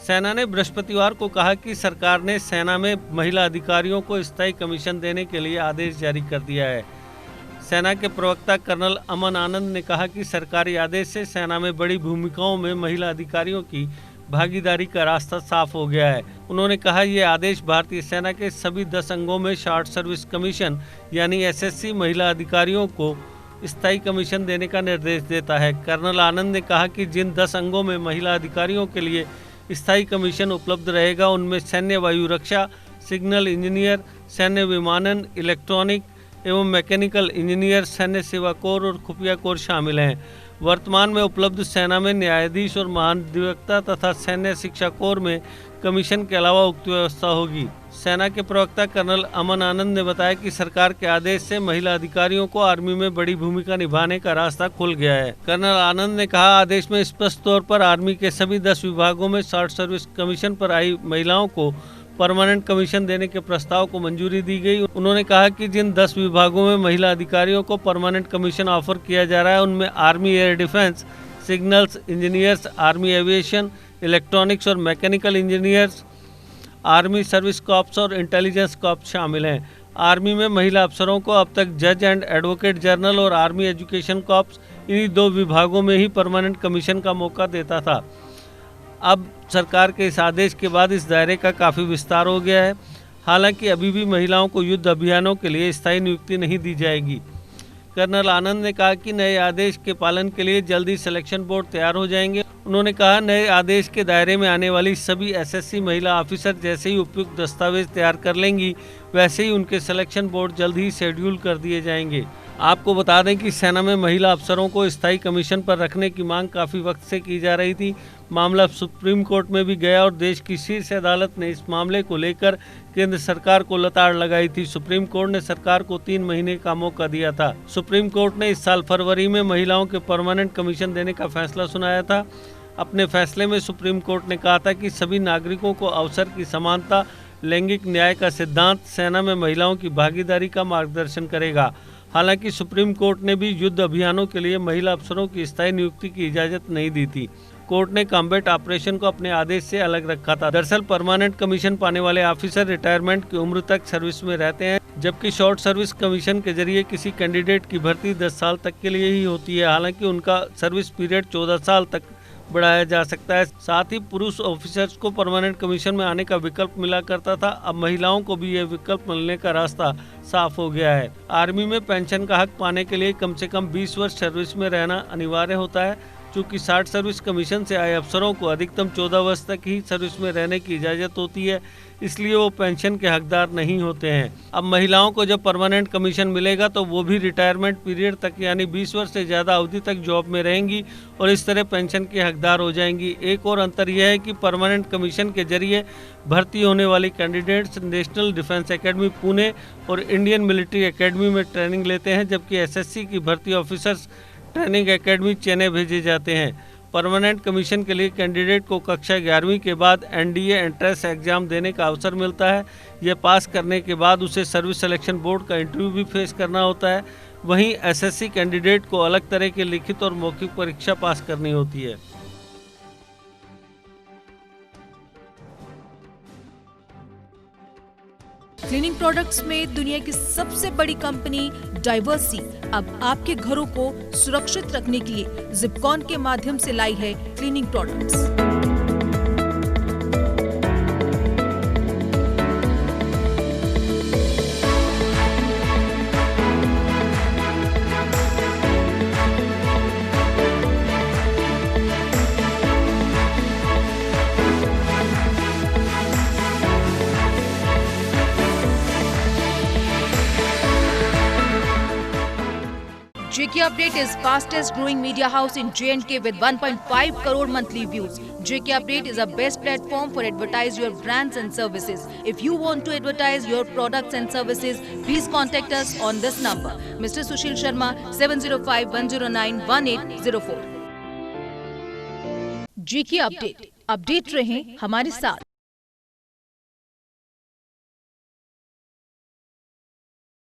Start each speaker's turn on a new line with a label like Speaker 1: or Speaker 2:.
Speaker 1: सेना ने बृहस्पतिवार को कहा कि सरकार ने सेना में महिला अधिकारियों को स्थायी कमीशन देने के लिए आदेश जारी कर दिया है। सेना के प्रवक्ता कर्नल अमन आनंद ने कहा कि सरकारी आदेश से सेना में बड़ी भूमिकाओं में महिला अधिकारियों की भागीदारी का रास्ता साफ हो गया है। उन्होंने कहा यह आदेश भारतीय सेना के सभी 10 अंगों में शॉर्ट सर्विस कमीशन यानी एसएससी महिला अधिकारियों को स्थायी कमीशन देने का निर्देश देता है। कर्नल आनंद ने कहा कि जिन 10 अंगों में महिला अधिकारियों के लिए स्थायी कमीशन उपलब्ध रहेगा उनमें सैन्य वायु रक्षा, सिग्नल इंजीनियर, सैन्य विमानन, इलेक्ट्रॉनिक एवं मैकेनिकल इंजीनियर, सैन्य सेवा कोर और खुफिया कोर शामिल हैं। वर्तमान में उपलब्ध सेना में न्यायाधीश और महाधिवक्ता तथा सैन्य शिक्षा कोर में कमीशन के अलावा उक्त व्यवस्था होगी। सेना के प्रवक्ता कर्नल अमन आनंद ने बताया कि सरकार के आदेश से महिला अधिकारियों को आर्मी में बड़ी भूमिका निभाने का रास्ता खुल गया है। कर्नल आनंद ने कहा आदेश में स्पष्ट तौर पर आर्मी के सभी 10 विभागों में शॉर्ट सर्विस कमीशन पर आई महिलाओं को परमानेंट कमीशन देने के प्रस्ताव को मंजूरी दी गई। उन्होंने कहा कि जिन 10 विभागों में महिला अधिकारियों को परमानेंट कमीशन ऑफर किया जा रहा है उनमें army air defence, signals engineers, army aviation, electronics और mechanical engineers, army service corps और इंटेलिजेंस कॉर्प्स शामिल हैं। आर्मी में महिला अफसरों को अब तक जज एंड एडवोकेट जनरल और आर्मी एजुकेशन कॉर्प्स इन्हीं 2 विभागों में ही परमानेंट कमीशन का मौका देता था। अब सरकार के इस आदेश के बाद इस दायरे का काफ़ी विस्तार हो गया है। हालांकि अभी भी महिलाओं को युद्ध अभियानों के लिए स्थायी नियुक्ति नहीं दी जाएगी। कर्नल आनंद ने कहा कि नए आदेश के पालन के लिए जल्दी सिलेक्शन बोर्ड तैयार हो जाएंगे। उन्होंने कहा नए आदेश के दायरे में आने वाली सभी एसएससी महिला ऑफिसर जैसे ही उपयुक्त दस्तावेज तैयार कर लेंगी वैसे ही उनके सिलेक्शन बोर्ड जल्द ही शेड्यूल कर दिए जाएंगे। आपको बता दें कि सेना में महिला अफसरों को स्थायी कमीशन पर रखने की मांग काफ़ी वक्त से की जा रही थी। मामला सुप्रीम कोर्ट में भी गया और देश की शीर्ष अदालत ने इस मामले को लेकर केंद्र सरकार को लताड़ लगाई थी। सुप्रीम कोर्ट ने सरकार को 3 महीने का मौका दिया था। सुप्रीम कोर्ट ने इस साल फरवरी में महिलाओं के परमानेंट कमीशन देने का फैसला सुनाया था। अपने फैसले में सुप्रीम कोर्ट ने कहा था कि सभी नागरिकों को अवसर की समानता, लैंगिक न्याय का सिद्धांत सेना में महिलाओं की भागीदारी का मार्गदर्शन करेगा। हालांकि सुप्रीम कोर्ट ने भी युद्ध अभियानों के लिए महिला अफसरों की स्थायी नियुक्ति की इजाज़त नहीं दी थी। कोर्ट ने कॉम्बैट ऑपरेशन को अपने आदेश से अलग रखा था। दरअसल परमानेंट कमीशन पाने वाले ऑफिसर रिटायरमेंट की उम्र तक सर्विस में रहते हैं, जबकि शॉर्ट सर्विस कमीशन के जरिए किसी कैंडिडेट की भर्ती 10 साल तक के लिए ही होती है। हालांकि उनका सर्विस पीरियड 14 साल तक बढ़ाया जा सकता है। साथ ही पुरुष ऑफिसर्स को परमानेंट कमीशन में आने का विकल्प मिला करता था। अब महिलाओं को भी यह विकल्प मिलने का रास्ता साफ हो गया है। आर्मी में पेंशन का हक पाने के लिए कम से कम 20 वर्ष सर्विस में रहना अनिवार्य होता है। चूँकि शॉर्ट सर्विस कमीशन से आए अफसरों को अधिकतम 14 वर्ष तक ही सर्विस में रहने की इजाज़त होती है, इसलिए वो पेंशन के हकदार नहीं होते हैं। अब महिलाओं को जब परमानेंट कमीशन मिलेगा तो वो भी रिटायरमेंट पीरियड तक यानी 20 वर्ष से ज़्यादा अवधि तक जॉब में रहेंगी और इस तरह पेंशन के हकदार हो जाएंगी। एक और अंतर यह है कि परमानेंट कमीशन के जरिए भर्ती होने वाली candidates national defence academy Pune और इंडियन मिलिट्री एकेडमी में ट्रेनिंग लेते हैं, जबकि एसएससी की भर्ती ऑफिसर्स ट्रेनिंग एकेडमी चेन्नई भेजे जाते हैं। परमानेंट कमीशन के लिए कैंडिडेट को कक्षा 11वीं के बाद एनडीए एंट्रेंस एग्जाम देने का अवसर मिलता है। यह पास करने के बाद उसे सर्विस सिलेक्शन बोर्ड का इंटरव्यू भी फेस करना होता है। वहीं एसएससी कैंडिडेट को अलग तरह की लिखित और मौखिक परीक्षा पास करनी होती है।
Speaker 2: क्लीनिंग प्रोडक्ट्स में दुनिया की सबसे बड़ी कंपनी डाइवर्सी अब आपके घरों को सुरक्षित रखने के लिए जिपकॉन के माध्यम से लाई है cleaning products. JK Update is fastest growing media house in J&K with 1.5 crore monthly views. JK Update is a best platform for advertise your brands and services. If you want to advertise your products and services, please contact us on this number. Mr. Sushil Sharma 705-109-1804. JK Update. Update रहें हमारे साथ।